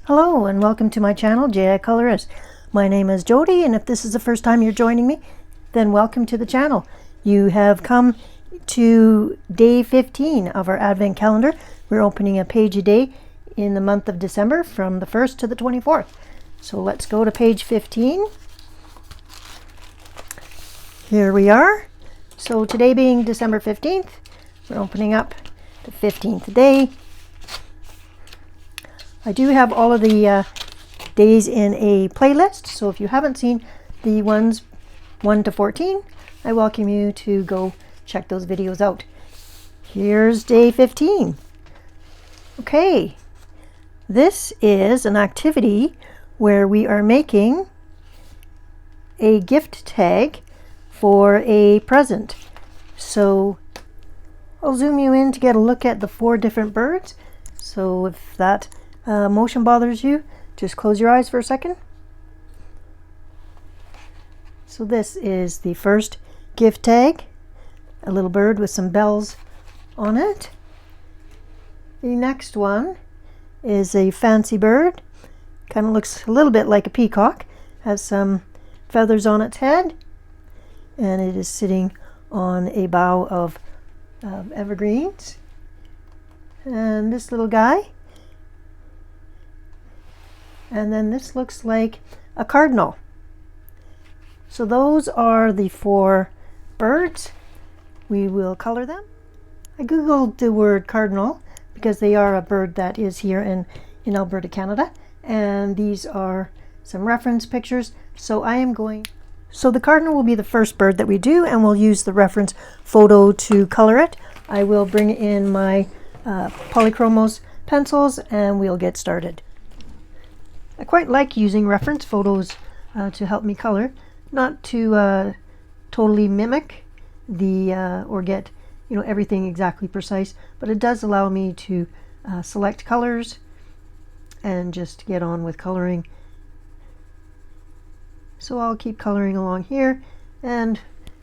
Hello and welcome to my channel, J.I. Colourist. My name is Jody, and if this is the first time you're joining me, then welcome to the channel. You have come to day 15 of our Advent calendar. We're opening a page a day in the month of December from the 1st to the 24th. So let's go to page 15. Here we are. So today being December 15th, we're opening up the 15th day. I do have all of the days in a playlist, so if you haven't seen the ones 1 to 14, I welcome you to go check those videos out. Here's day 15. Okay, this is an activity where we are making a gift tag for a present. So I'll zoom you in to get a look at the 4 different birds. So if that motion bothers you, just close your eyes for a second. So this is the first gift tag, a little bird with some bells on it. The next one is a fancy bird, kind of looks a little bit like a peacock, has some feathers on its head, and it is sitting on a bough of evergreens. And this little guy, and then this looks like a cardinal. So those are the 4 birds. We will color them. I googled the word cardinal because they are a bird that is here in Alberta, Canada, and these are some reference pictures. So the cardinal will be the first bird that we do, and we'll use the reference photo to color it. I will bring in my polychromos pencils and we'll get started. I quite like using reference photos to help me color, not to totally mimic the or get everything exactly precise, but it does allow me to select colors and just get on with coloring. So I'll keep coloring along here and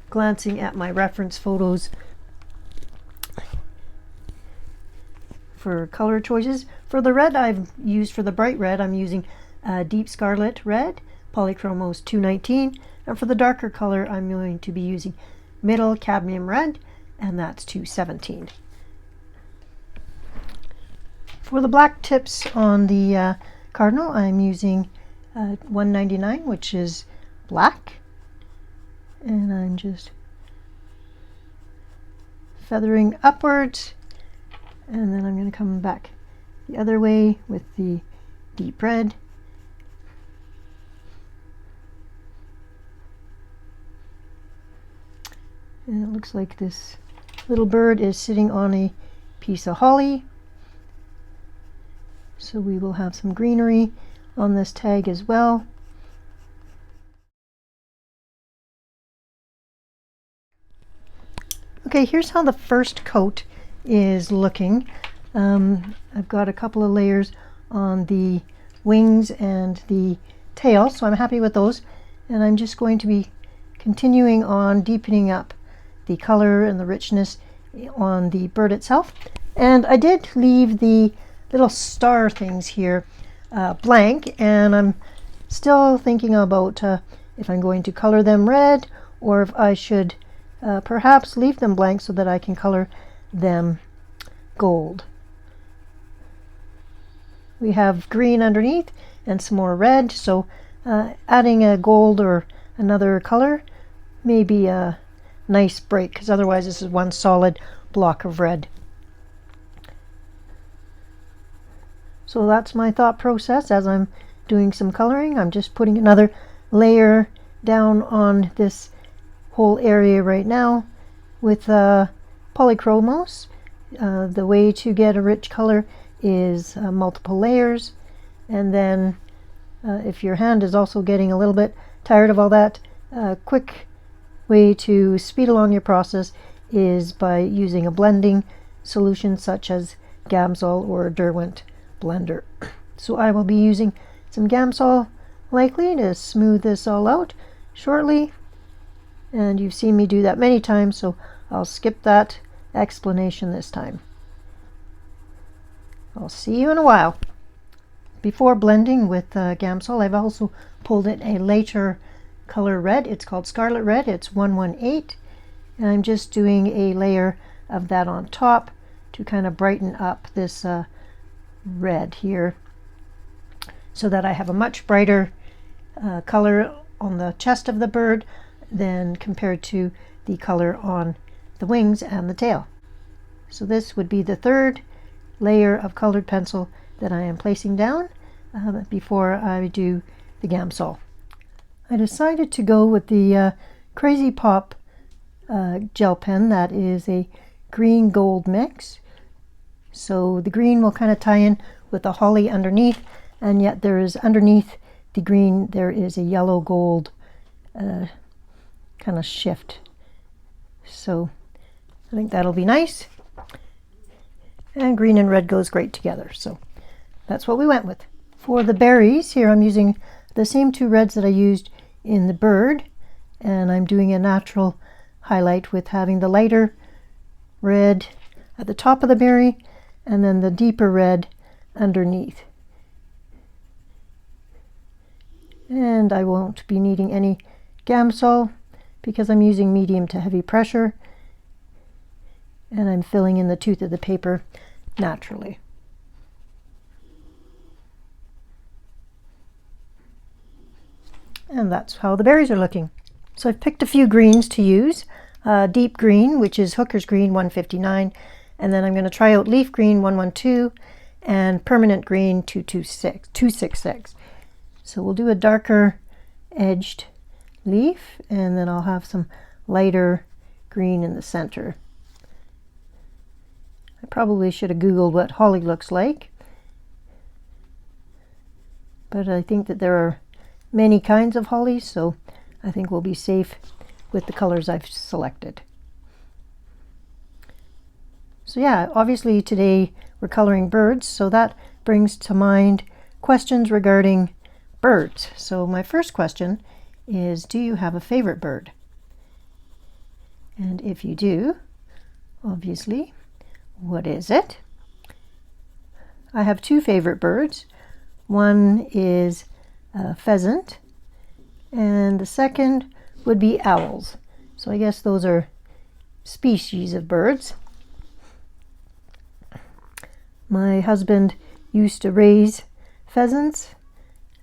glancing at my reference photos for color choices. For the red I've used, for the bright red, I'm using Deep Scarlet Red, Polychromos 219, and for the darker color I'm going to be using Middle Cadmium Red, and that's 217. For the black tips on the cardinal, I'm using 199, which is black, and I'm just feathering upwards, and then I'm going to come back the other way with the deep red. And it looks like this little bird is sitting on a piece of holly. So we will have some greenery on this tag as well. Okay, here's how the first coat is looking. I've got a couple of layers on the wings and the tail, so I'm happy with those. And I'm just going to be continuing on deepening up the color and the richness on the bird itself. And I did leave the little star things here blank, and I'm still thinking about if I'm going to color them red or if I should perhaps leave them blank so that I can color them gold. We have green underneath and some more red, so adding a gold or another color may be a nice break, because otherwise this is one solid block of red. So that's my thought process as I'm doing some coloring. I'm just putting another layer down on this whole area right now with polychromos. The way to get a rich color is multiple layers, and then if your hand is also getting a little bit tired of all that, quick way to speed along your process is by using a blending solution such as Gamsol or Derwent blender. So I will be using some Gamsol likely to smooth this all out shortly, and you've seen me do that many times, so I'll skip that explanation this time. I'll see you in a while. before blending with Gamsol, I've also pulled in a later color red. It's called Scarlet Red. It's 118. And I'm just doing a layer of that on top to kind of brighten up this red here, so that I have a much brighter color on the chest of the bird than compared to the color on the wings and the tail. So this would be the third layer of colored pencil that I am placing down before I do the Gamsol. I decided to go with the Crazy Pop gel pen that is a green gold mix. So the green will kind of tie in with the holly underneath, and yet there is underneath the green there is a yellow gold kind of shift. So I think that'll be nice. And green and red goes great together, so that's what we went with. For the berries, here I'm using the same two reds that I used in the bird, and I'm doing a natural highlight with having the lighter red at the top of the berry and then the deeper red underneath. And I won't be needing any Gamsol because I'm using medium to heavy pressure, and I'm filling in the tooth of the paper naturally. And that's how the berries are looking. So I've picked a few greens to use. Deep green, which is Hooker's Green 159, and then I'm going to try out Leaf Green 112 and Permanent Green 266. So we'll do a darker edged leaf, and then I'll have some lighter green in the center. I probably should have Googled what holly looks like, but I think that there are many kinds of holly, so I think we'll be safe with the colors I've selected. So yeah, obviously today we're coloring birds, so that brings to mind questions regarding birds. So my first question is, do you have a favorite bird? And if you do, obviously, what is it? I have two favorite birds. One is a pheasant, and the second would be owls. So I guess those are species of birds. My husband used to raise pheasants,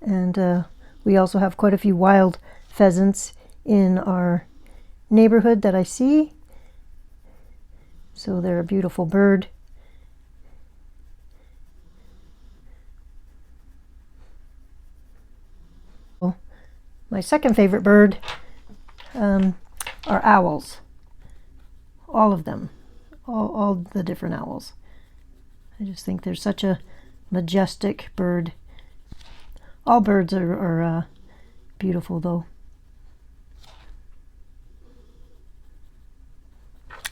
and we also have quite a few wild pheasants in our neighborhood that I see. So they're a beautiful bird. My second favorite bird are owls. All of them. All the different owls. I just think they're such a majestic bird. All birds are beautiful though.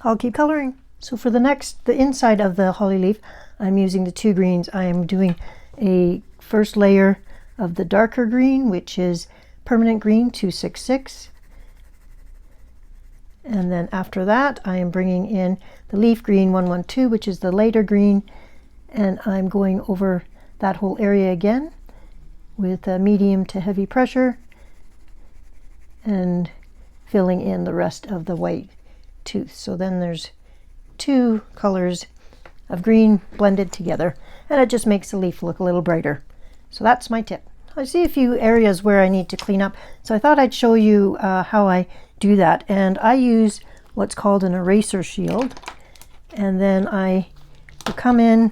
I'll keep coloring. So for the inside of the holly leaf, I'm using the two greens. I am doing a first layer of the darker green, which is Permanent Green 266. And then after that, I am bringing in the Leaf Green 112, which is the lighter green. And I'm going over that whole area again with a medium to heavy pressure and filling in the rest of the white tooth. So then there's two colors of green blended together, and it just makes the leaf look a little brighter. So that's my tip. I see a few areas where I need to clean up, so I thought I'd show you how I do that. And I use what's called an eraser shield, and then I will come in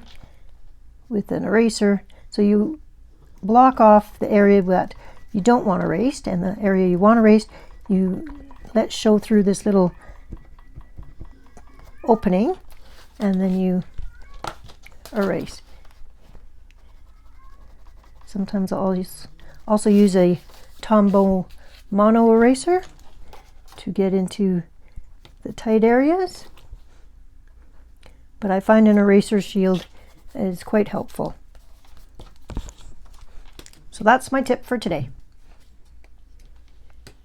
with an eraser. So you block off the area that you don't want erased, and the area you want erased you let show through this little opening, and then you erase. Sometimes I'll also use a Tombow mono eraser to get into the tight areas, but I find an eraser shield is quite helpful. So that's my tip for today.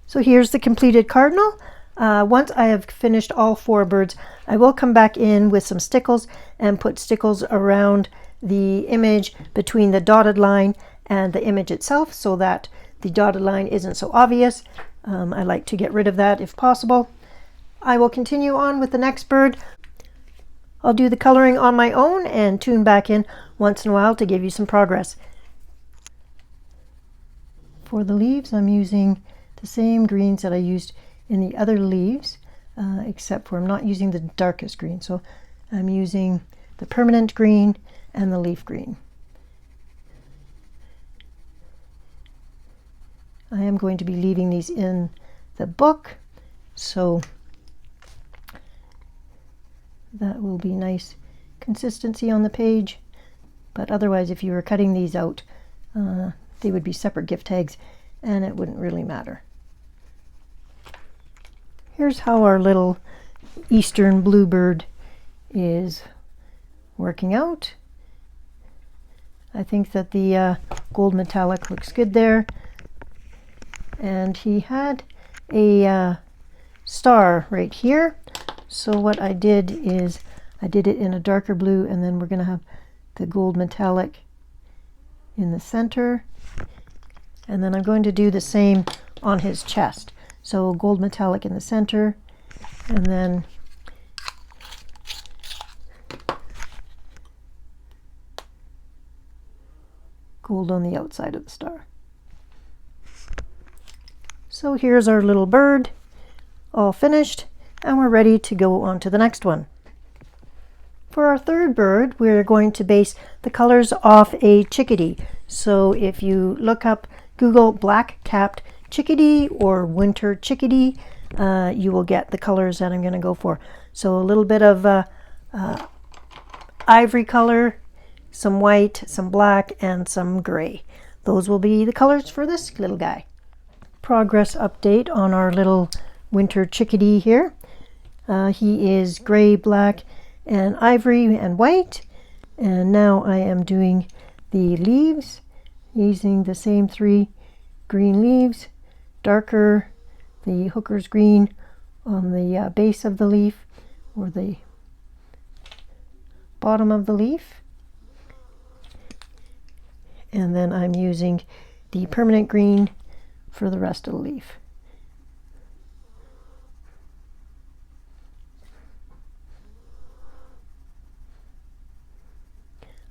So here's the completed cardinal. Once I have finished all four birds, I will come back in with some stickles and put stickles around the image between the dotted line and the image itself so that the dotted line isn't so obvious. I like to get rid of that if possible. I will continue on with the next bird. I'll do the coloring on my own and tune back in once in a while to give you some progress. For the leaves, I'm using the same greens that I used in the other leaves, except for I'm not using the darkest green. So I'm using the permanent green and the leaf green. I am going to be leaving these in the book, so that will be nice consistency on the page. But otherwise, if you were cutting these out, they would be separate gift tags and it wouldn't really matter. Here's how our little eastern bluebird is working out. I think that the gold metallic looks good there. And he had a star right here. So what I did is I did it in a darker blue, and then we're going to have the gold metallic in the center. And then I'm going to do the same on his chest. So gold metallic in the center, and then gold on the outside of the star. So here's our little bird, all finished, and we're ready to go on to the next one. For our third bird, we're going to base the colors off a chickadee. So if you look up Google black-capped chickadee or winter chickadee, you will get the colors that I'm going to go for. So a little bit of ivory color, some white, some black, and some gray. Those will be the colors for this little guy. Progress update on our little winter chickadee here. He is gray, black, and ivory and white. And now I am doing the leaves using the same 3 green leaves, darker the hooker's green on the base of the leaf or the bottom of the leaf. And then I'm using the permanent green for the rest of the leaf.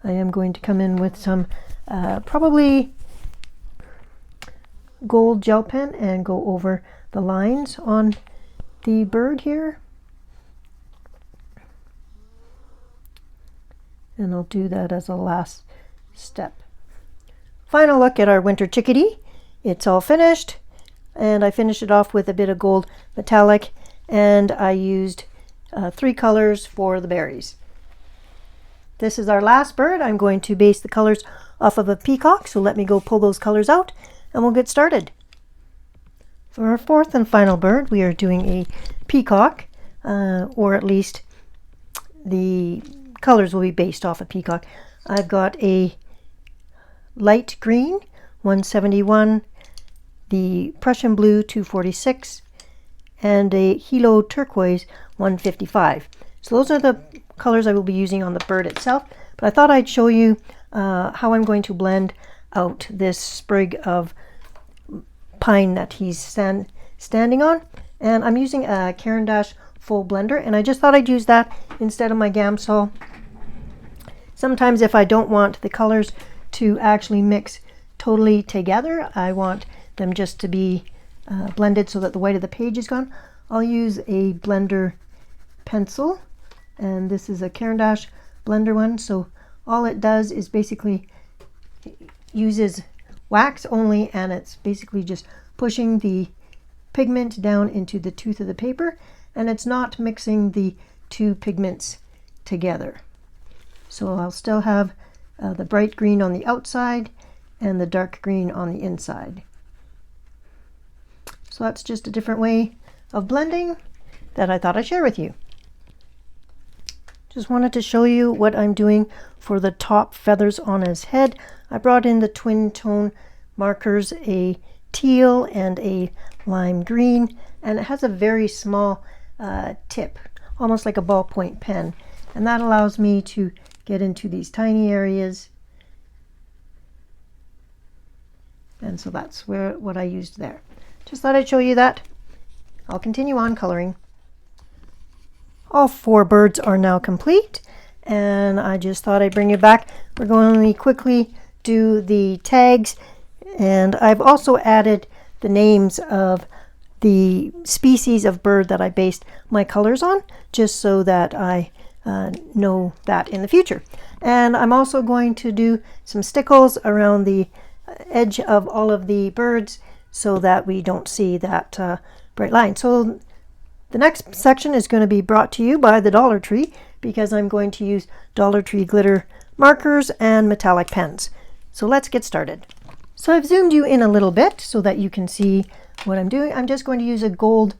I am going to come in with some probably gold gel pen and go over the lines on the bird here. And I'll do that as a last step. Final look at our winter chickadee. It's all finished, and I finished it off with a bit of gold metallic, and I used 3 colors for the berries. This is our last bird. I'm going to base the colors off of a peacock, so let me go pull those colors out and we'll get started. For our fourth and final bird, we are doing a peacock, or at least the colors will be based off a peacock. I've got a light green 171, the Prussian blue 246, and a Hilo turquoise 155. So those are the colors I will be using on the bird itself, but I thought I'd show you how I'm going to blend out this sprig of pine that he's standing on. And I'm using a Caran d'Ache full blender, and I just thought I'd use that instead of my Gamsol. Sometimes if I don't want the colors to actually mix totally together, I want them just to be blended so that the white of the page is gone, I'll use a blender pencil, and this is a Caran d'Ache blender one. So all it does is basically uses wax only, and it's basically just pushing the pigment down into the tooth of the paper, and it's not mixing the 2 pigments together. So I'll still have the bright green on the outside and the dark green on the inside. So that's just a different way of blending that I thought I'd share with you. Just wanted to show you what I'm doing for the top feathers on his head. I brought in the twin tone markers, a teal and a lime green, and it has a very small tip, almost like a ballpoint pen, and that allows me to get into these tiny areas. And so that's what I used there. Just thought I'd show you that. I'll continue on coloring. All 4 birds are now complete, and I just thought I'd bring you back. We're going to quickly do the tags, and I've also added the names of the species of bird that I based my colors on, just so that I know that in the future. And I'm also going to do some stickles around the edge of all of the birds so that we don't see that bright line. So the next section is going to be brought to you by the Dollar Tree, because I'm going to use Dollar Tree glitter markers and metallic pens. So let's get started. So I've zoomed you in a little bit so that you can see what I'm doing. I'm just going to use a gold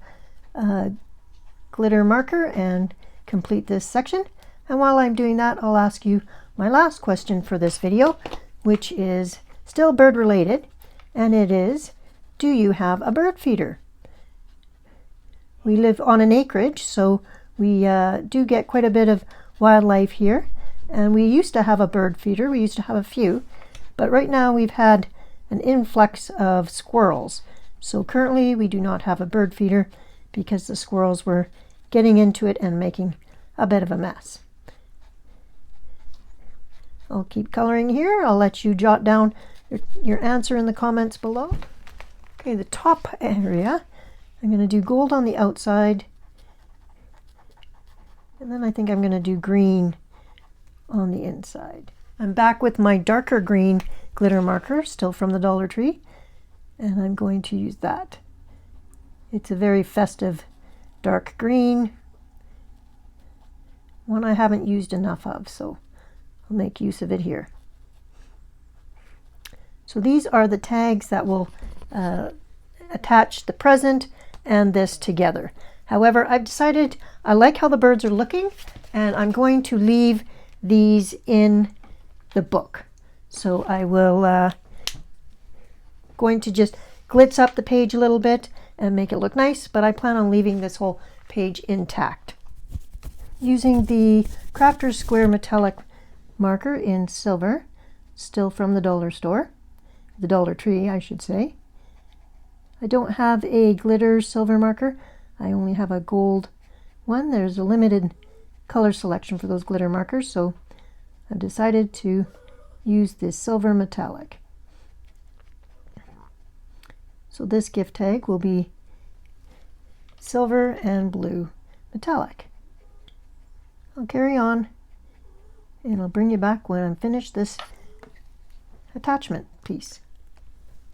glitter marker and complete this section. And while I'm doing that, I'll ask you my last question for this video, which is still bird related, and it is, do you have a bird feeder? We live on an acreage, so we do get quite a bit of wildlife here, and we used to have a bird feeder. We used to have a few, but right now we've had an influx of squirrels. So currently we do not have a bird feeder because the squirrels were getting into it and making a bit of a mess. I'll keep coloring here. I'll let you jot down your answer in the comments below. Okay, the top area, I'm going to do gold on the outside, and then I think I'm going to do green on the inside. I'm back with my darker green glitter marker, still from the Dollar Tree, and I'm going to use that. It's a very festive dark green, one I haven't used enough of, so I'll make use of it here. So these are the tags that will attach the present and this together. However, I've decided I like how the birds are looking, and I'm going to leave these in the book. So I will going to just glitz up the page a little bit and make it look nice, but I plan on leaving this whole page intact. Using the Crafter's Square metallic marker in silver, still from the dollar store, the Dollar Tree, I should say. I don't have a glitter silver marker. I only have a gold one. There's a limited color selection for those glitter markers, so I've decided to use this silver metallic. So this gift tag will be silver and blue metallic. I'll carry on, and I'll bring you back when I'm finished this attachment piece.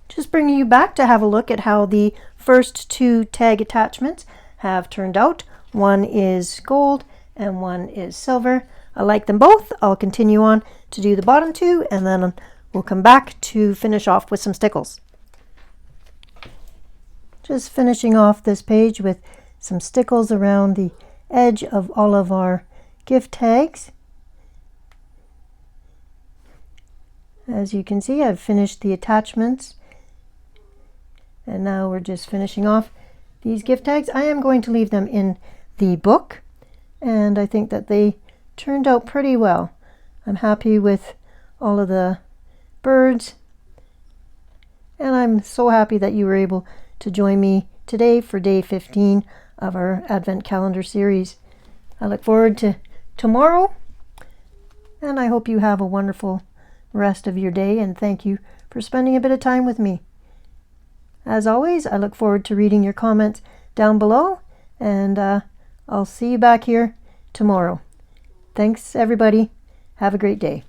Just bringing you back to have a look at how the first 2 tag attachments have turned out. One is gold and one is silver. I like them both. I'll continue on to do the bottom 2, and then we'll come back to finish off with some stickles. Just finishing off this page with some stickles around the edge of all of our gift tags. As you can see, I've finished the attachments, and now we're just finishing off these gift tags. I am going to leave them in the book, and I think that they turned out pretty well. I'm happy with all of the birds, and I'm so happy that you were able to join me today for day 15 of our Advent Calendar series. I look forward to tomorrow, and I hope you have a wonderful rest of your day, and thank you for spending a bit of time with me. As always, I look forward to reading your comments down below, and I'll see you back here tomorrow. Thanks, everybody. Have a great day.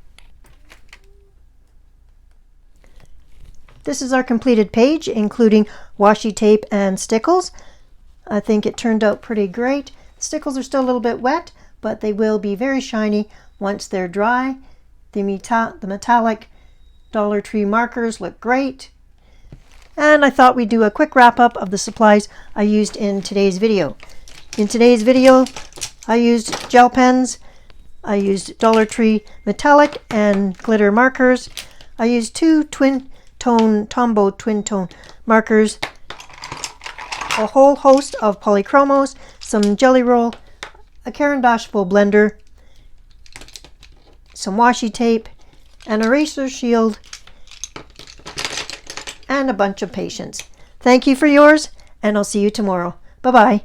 This is our completed page, including washi tape and stickles. I think it turned out pretty great. Stickles are still a little bit wet, but they will be very shiny once they're dry. The metallic Dollar Tree markers look great. And I thought we'd do a quick wrap up of the supplies I used in today's video. In today's video, I used gel pens, I used Dollar Tree metallic and glitter markers. I used 2 Tombow twin tone markers, a whole host of polychromos, some jelly roll, a Caran d'Ache full blender, some washi tape, an eraser shield, and a bunch of patience. Thank you for yours, and I'll see you tomorrow. Bye-bye.